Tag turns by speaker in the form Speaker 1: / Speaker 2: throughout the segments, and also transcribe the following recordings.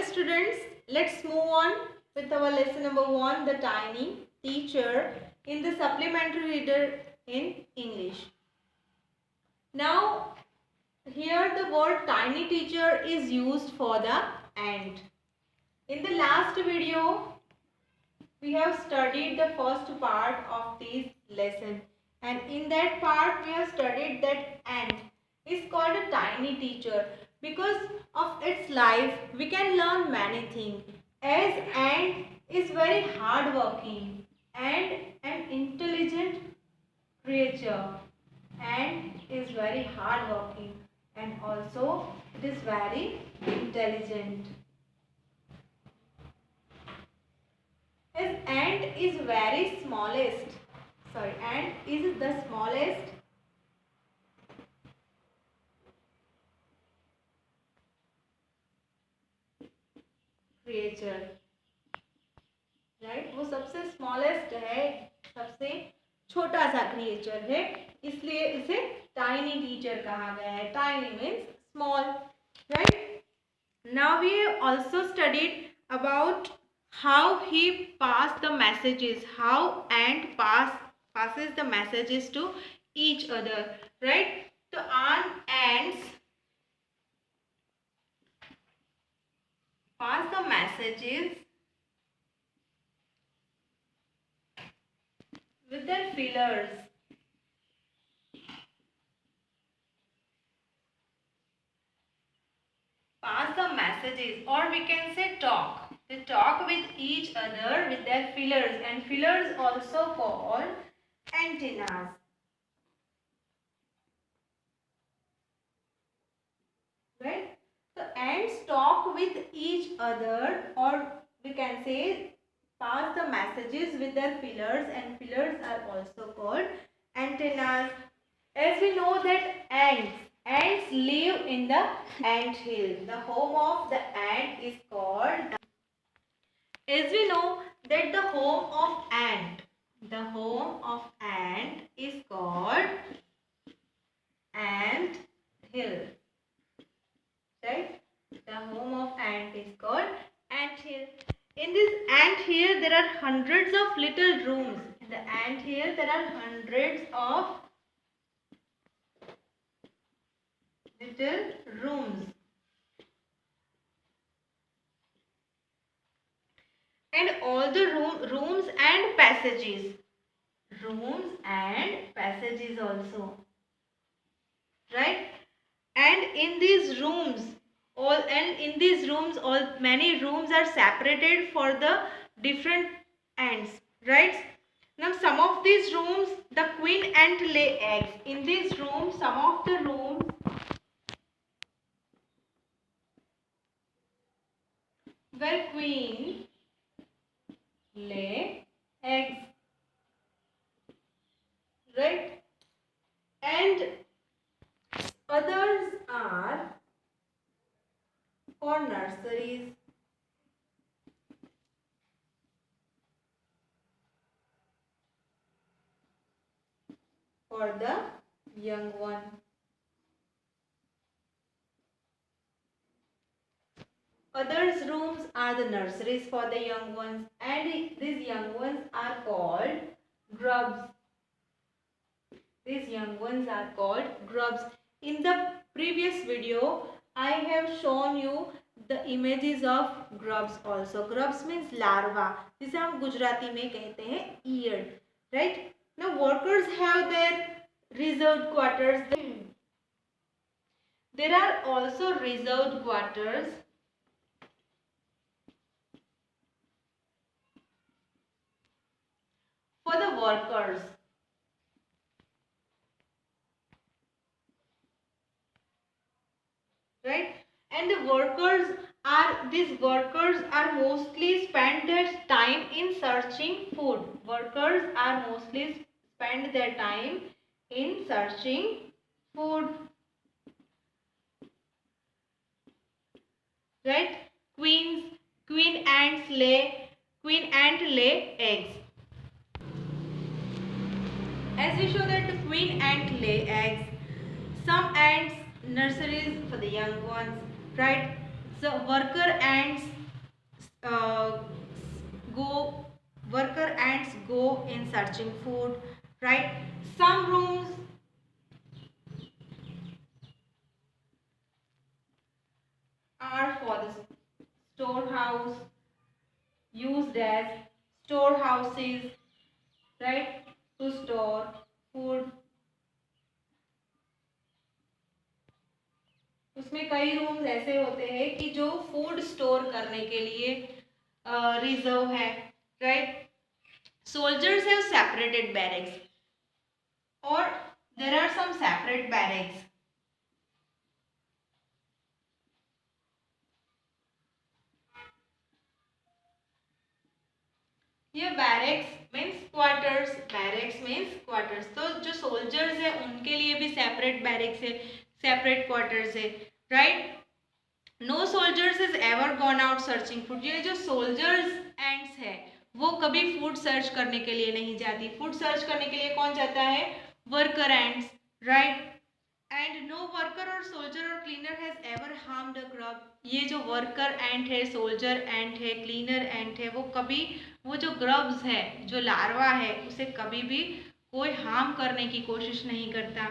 Speaker 1: students, let's move on with our lesson number 1, the tiny teacher, in the supplementary reader in English. Now, here the word tiny teacher is used for the ant. In the last video, we have studied the first part of this lesson, and in that part we have studied that ant is called a tiny teacher. Because of its life, we can learn many things, as ant is very hard working and an intelligent creature. Ant is very hard working and also it is very intelligent. As ant is very smallest, ant is the smallest creature, right वो सबसे smallest है, सबसे छोटा सा creature है, इसलिए इसे tiny teacher कहा गया है. Tiny means small, right. Now we also studied about how he pass the messages, how ant passes the messages to each other, right? So ants pass the messages with their feelers. Pass the messages, or we can say talk. They talk with each other with their feelers, and feelers also called antennas. Right? So ants talk with each other, or we can say pass the messages with their feelers, and feelers are also called antennas. As we know that ants live in the ant hill. The home of the ant is called. As we know that the home of ant is called ant hill, right? The home of ant is called ant hill. In this ant hill there are hundreds of little rooms. In the ant hill there are hundreds of little rooms. And all the rooms and passages also, right? And in these rooms many rooms are separated for the different ants, right? Now some of these rooms the queen ant lay eggs. In these rooms, some of the rooms where queen lay eggs, right? And others are for nurseries. For the young one. Others rooms are the nurseries for the young ones, and these young ones are called grubs. These young ones are called grubs. In the previous video, I have shown you the images of grubs also. Grubs means larva, जिसे हम गुजराती में कहते हैं ईयड़, right? Now workers have their reserved quarters. There are also reserved quarters for the workers. Right? And these workers are mostly spend their time in searching food. Workers are mostly spend their time in searching food. Right? Queen ant lay eggs. As we show that the queen ant lay eggs. Some ants nurseries for the young ones, right? So worker ants uh, go worker ants go in searching food, right? Some rooms are for the storehouse, used as storehouses, right, to store food. उसमें कई rooms ऐसे होते हैं कि जो food store करने के लिए रिजर्व है, right. Soldiers have separated barracks, or there are some separate barracks. ये barracks means quarters, barracks means quarters. तो जो सोल्जर्स है उनके लिए भी सेपरेट बैरक्स है, सेपरेट क्वार्टर्स है, right. No soldiers is ever gone out searching food. ये जो सोल्जर्स एंड्स है वो कभी फूड सर्च करने के लिए नहीं जाती. फूड सर्च करने के लिए कौन जाता है? Worker ants, right. And no worker और सोल्जर और cleaner has ever harmed a grub. ये जो वर्कर एंट है, सोल्जर एंट है, क्लीनर एंट है, वो कभी वो जो ग्रब्स है, जो लार्वा है, उसे कभी भी कोई हार्म करने की कोशिश नहीं करता,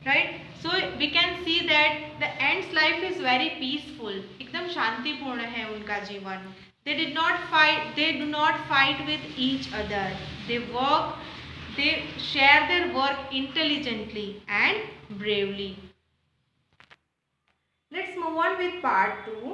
Speaker 1: right. So we can see that the ants life is very peaceful. एकदम शांतिपूर्ण है उनका जीवन. They did not fight. They do not fight with each other. They work. They share their work intelligently and bravely. Let's move on with part 2.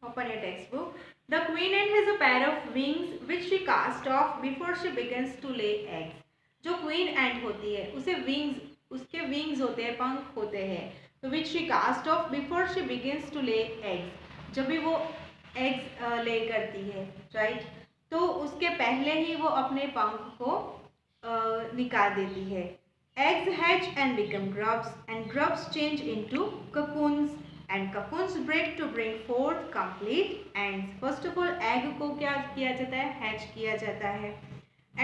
Speaker 1: Open your textbook. The queen ant has a pair of wings which she casts off before she begins to lay eggs. जो queen एंट होती है उसे wings, उसके wings होते हैं, पंख होते हैं, तो which she cast off before she begins to lay eggs. जब भी वो एग्स ले करती है, राइट, तो उसके पहले ही वो अपने पंख को निकाल देती है. Eggs hatch and become grubs, and grubs change into cocoons, and cocoons break to bring forth complete ants. First of all, egg को क्या किया जाता है? हैच किया जाता है,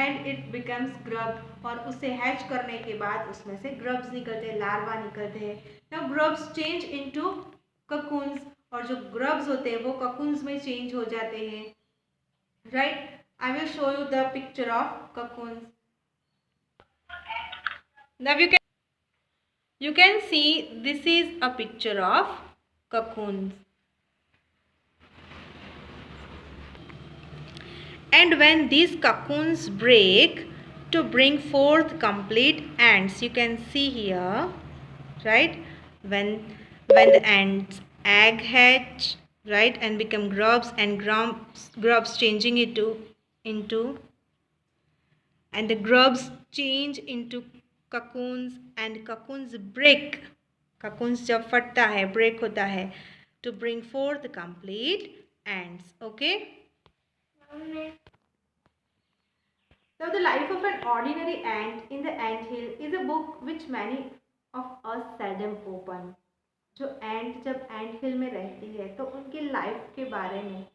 Speaker 1: and it becomes grub. और उसे हैच करने के बाद उसमें से grubs निकलते हैं, लार्वा निकलते हैं. Now grubs change into cocoons, और जो grubs होते हैं वो cocoons में change हो जाते हैं, right. I will show you the picture of cocoons. Now you can see this is a picture of cocoons. And when these cocoons break to bring forth complete ants, you can see here, right, when the ants egg hatch, right, and become grubs, and grubs changing into and the grubs change into cocoons, and cocoons break. cocoons जब फटता है, break होता है, to bring forth complete ants. Okay. Now, the life of an ordinary ant in the anthill is a book which many of us seldom open. जो एंट जब एंट हिल में रहती है तो उनकी लाइफ के बारे में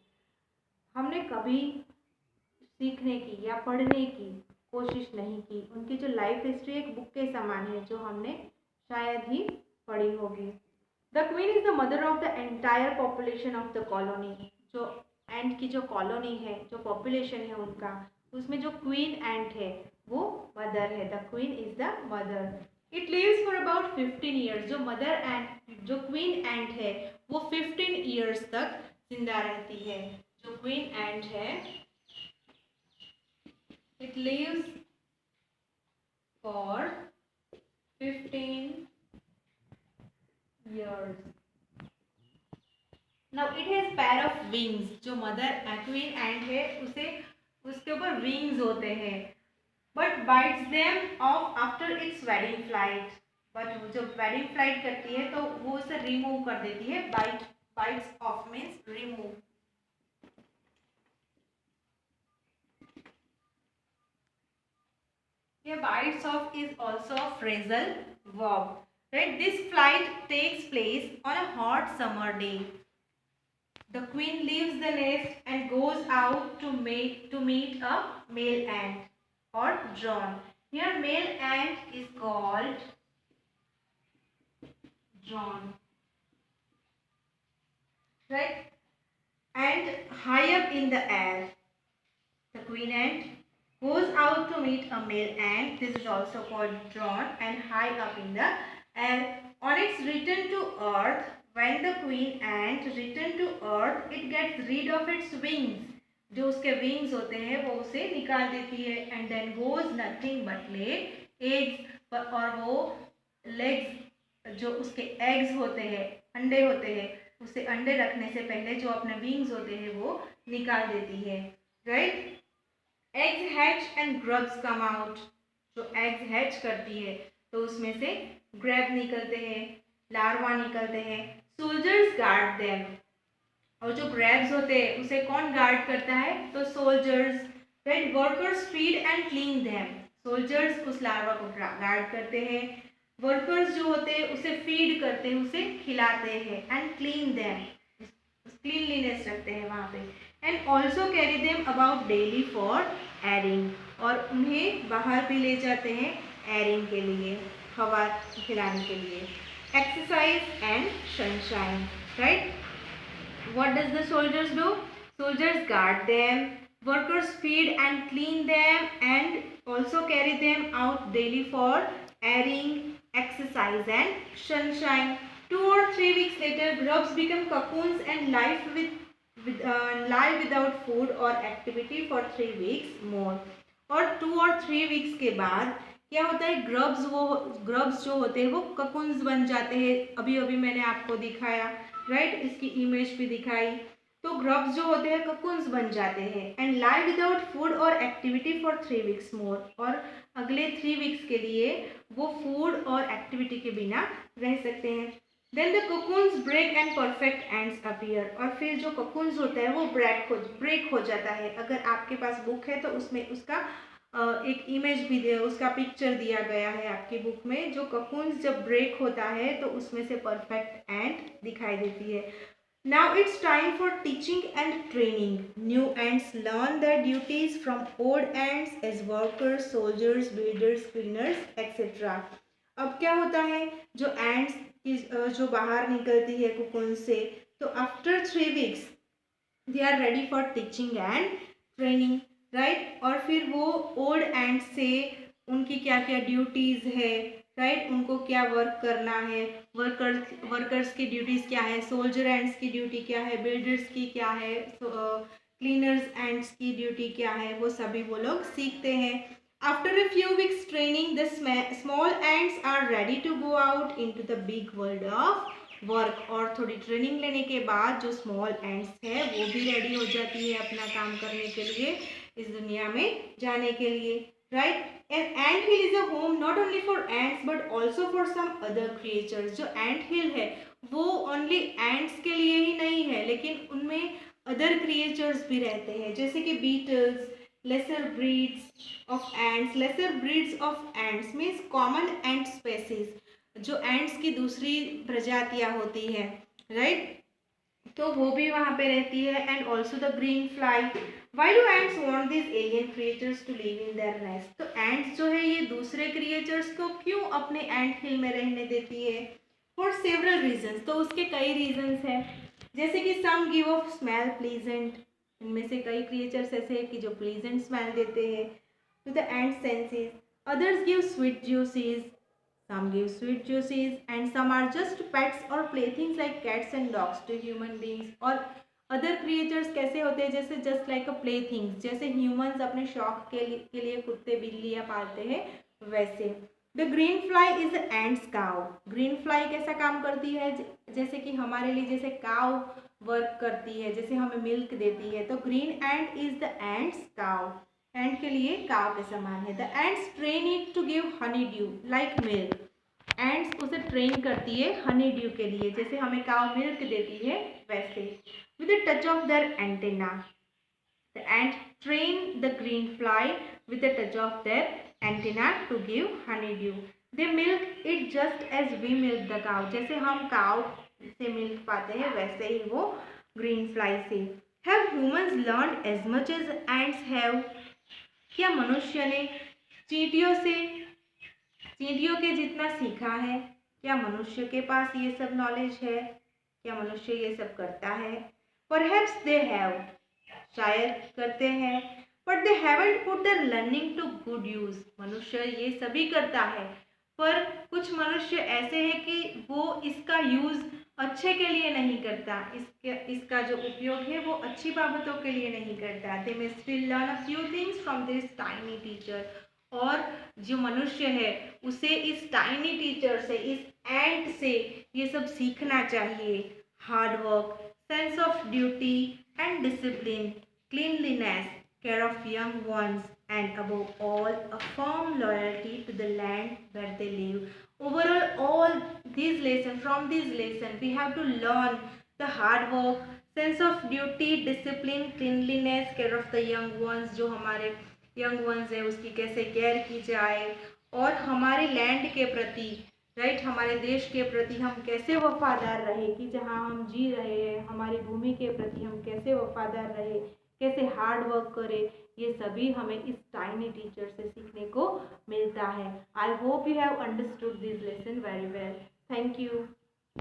Speaker 1: हमने कभी सीखने की या पढ़ने की कोशिश नहीं की. उनकी जो लाइफ हिस्ट्री एक बुक के समान है जो हमने शायद ही पढ़ी होगी. The queen is the mother of the entire population of the colony. जो एंट की जो कॉलोनी है, जो पॉपुलेशन है उनका, उसमें जो क्वीन एंट है वो मदर है. The queen is the mother. It lives for about 15 years. जो मदर एंट, जो क्वीन एंट है वो 15 ईयर्स तक जिंदा रहती है. जो क्वीन एंट है, it lives for 15 years. Now it has pair of wings. जो मदर क्वीन एंट है उसे उसके ऊपर विंग्स होते हैं, but bites them off after its wedding flight. but जब wedding flight करती है तो वो उसे रिमूव कर देती है. bites off means remove. Here bites off is also a phrasal verb. Right? This flight takes place on a hot summer day. The queen leaves the nest and goes out to meet a male ant or drone. Here male ant is called drone. Right? And high up high in the air. The queen ant goes out to meet a male ant. This is also called drone and high up in the air. On its return to earth, when the queen ant return to earth, it gets rid of its wings. जो उसके wings होते हैं वो उसे निकाल देती है and then goes nothing but lay eggs. और वो legs जो उसके eggs होते हैं, अंडे होते हैं, उसे अंडे रखने से पहले जो अपने wings होते हैं वो निकाल देती है. Right? Eggs hatch and grubs come out. जो eggs hatch करती है तो उसमें से grub निकलते हैं, larva निकलते हैं. Soldiers guard them. और जो grubs होते हैं उसे कौन गार्ड करता है? तो soldiers. Right? Workers feed and clean them. Soldiers उस larva को गार्ड करते हैं. Workers जो होते हैं उसे feed करते हैं, उसे खिलाते हैं and clean them. Cleanliness रखते हैं वहाँ पे. And also carry them about daily for airing. और उन्हें बाहर भी ले जाते हैं airing के लिए, हवा खिलाने के लिए. Exercise and sunshine. Right? What does the soldiers do? Soldiers guard them. Workers feed and clean them and also carry them out daily for airing, exercise and sunshine. 2 or 3 weeks later, grubs become cocoons and lie without food or activity for 3 weeks more. और 2 और 3 weeks के बाद क्या होता है? Grubs जो होते हैं वो ककुन्स बन जाते हैं. अभी अभी मैंने आपको दिखाया, राइट? इसकी इमेज भी दिखाई. तो ग्रब्स जो होते हैं ककुन्स बन जाते हैं एंड लाई विदाउट फूड और एक्टिविटी फॉर 3 weeks मोर. और अगले 3 weeks के लिए वो फूड और एक्टिविटी के बिना रह सकते हैं. Then the cocoons break and perfect ants appear. और फिर जो cocoons होता है वो ब्रेक हो जाता है. अगर आपके पास बुक है तो उसमें उसका एक इमेज भी दिया, उसका पिक्चर दिया गया है आपकी बुक में. जो cocoons जब ब्रेक होता है तो उसमें से परफेक्ट एंट दिखाई देती है. Now it's time for teaching and training. New ants learn their duties from old ants as workers, soldiers, builders, cleaners, etc. अब क्या होता है? जो ants जो बाहर निकलती है cocoon से, तो after 3 weeks they are ready for teaching and training, right? और फिर वो old ants से उनकी क्या क्या ड्यूटीज है, राइट? उनको क्या वर्क करना है, वर्कर्स की ड्यूटीज क्या है, सोल्जर एंड्स की ड्यूटी क्या है, बिल्डर्स की क्या है, क्लीनर्स एंड्स की ड्यूटी क्या है, वो सभी वो लोग सीखते हैं. After a few weeks training, the small ants are ready to go out into the big world of work. और थोड़ी ट्रेनिंग लेने के बाद जो स्मॉल एंट्स है वो भी रेडी हो जाती है अपना काम करने के लिए, इस दुनिया में जाने के लिए, right? An ant hill is a home not only for ants but also for some other creatures. जो ant hill है वो only ants के लिए ही नहीं है, लेकिन उनमें other creatures भी रहते हैं, जैसे कि beetles, lesser breeds of ants. Lesser breeds of ants means common ant species, जो ants की दूसरी प्रजातियां होती है, right? तो वो भी वहाँ पे रहती है. And also the green fly. Why do ants want this alien creatures to live in their nest? तो एंट्स जो है ये दूसरे क्रिएचर्स को क्यों अपने एंट हिल में रहने देती है? For several reasons. तो उसके कई रीजन्स हैं, जैसे कि some give off smell pleasant. इनमें से कई क्रिएचर्स ऐसे हैं कि जो प्लीजेंट स्मेल देते हैं to the ant senses. Others give sweet juices. Some give sweet juices and some are just pets or playthings like cats and dogs to human beings. और other creatures कैसे होते हैं? जैसे just like a playthings, जैसे humans अपने शौक के लिए कुत्ते बिल्लियाँ पालते हैं वैसे. The green fly is the ant's cow. Green fly कैसा काम करती है? जैसे कि हमारे लिए जैसे cow वर्क करती है, जैसे हमें मिल्क देती है, तो green ant is the ant's cow. एंट के लिए काव के समान है. The ants train it to give honeydew like milk. Ants उसे ट्रेन करती है हनी ड्यू के लिए, जैसे हमें काव मिल्क देती है वैसे. With the touch of their antenna. The ant train the green fly with the touch of their antenna to give honeydew. They milk it just as we milk the cow. जैसे हम काव से milk पाते हैं वैसे ही वो green fly से. Have humans learned as much as ants have? क्या मनुष्य ने चींटियों के जितना सीखा है? क्या मनुष्य के पास ये सब नॉलेज है? क्या मनुष्य ये सब करता है? Perhaps they have. शायर करते हैं, but they haven't put their learning to good use. मनुष्य ये सभी करता है, पर कुछ मनुष्य ऐसे हैं कि वो इसका यूज अच्छे के लिए नहीं करता, इसका जो उपयोग है वो अच्छी बाबतों के लिए नहीं करता। They may still learn a few things from this tiny teacher. और जो मनुष्य है उसे इस टाइनी टीचर से, इस एंट से ये सब सीखना चाहिए। Hard work, sense of duty and discipline, cleanliness, care of young ones, and above all, a firm loyalty to the land where they live. Overall, all these lessons, from these lessons, we have to learn the hard work, sense of duty, discipline, cleanliness, care of the young ones, जो हमारे young ones है उसकी कैसे care की जाए, और हमारे land के प्रति, राइट, हमारे देश के प्रति हम कैसे वफादार रहे, कि जहाँ हम जी रहे हैं हमारी भूमि के प्रति हम कैसे वफादार रहे, कैसे हार्ड वर्क करें, ये सभी हमें इस टाइनी टीचर से सीखने को मिलता है। I hope you have understood this lesson very well. Thank you.